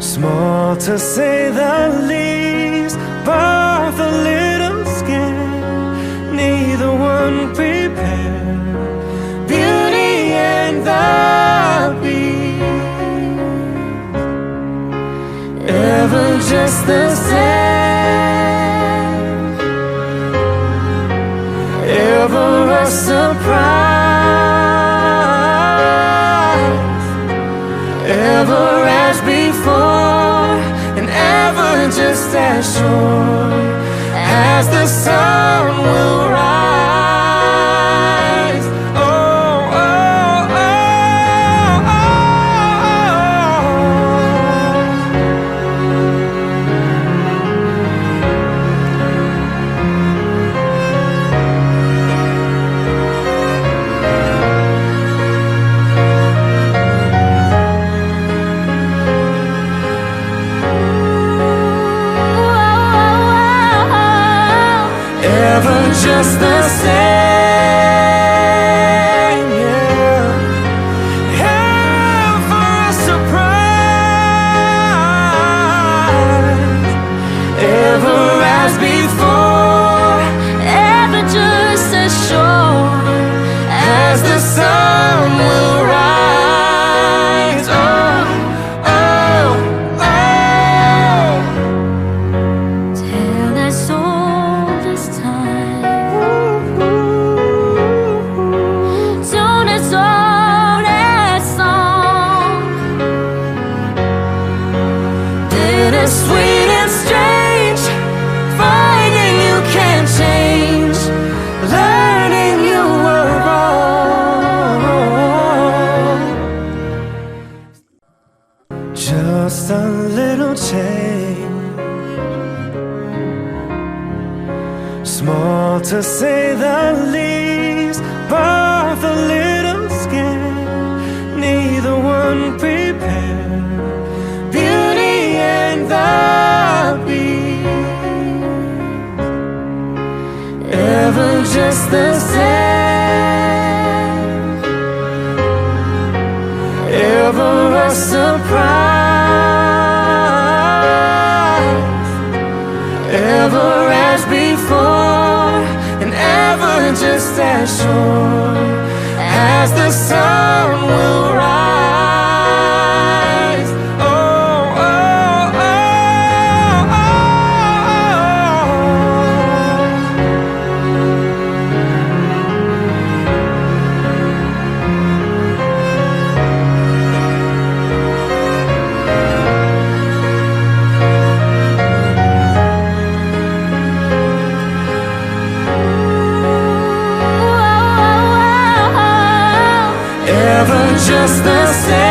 Small to say the least, both a little scared, neither one prepared. Beauty and the Beast, ever just the same, ever a surprise, ever as before, and ever just as sure as the sun will rise. Oh, oh, oh, oh, ever just the same, yeah. Ever a surprise, ever as before, ever just as sure as the sun will rise. Oh, oh, oh. Tell that soul this time, tune its old song, bittersweet and strange, finding you can't change, learning you were wrong. Just a little change, small to say the least, both a little scared, neither one prepared. Beauty and the Beast, ever just the same, ever a surprise, ever as before, and ever just as sure as the sun will rise. Oh, oh, oh, oh, ever just the same.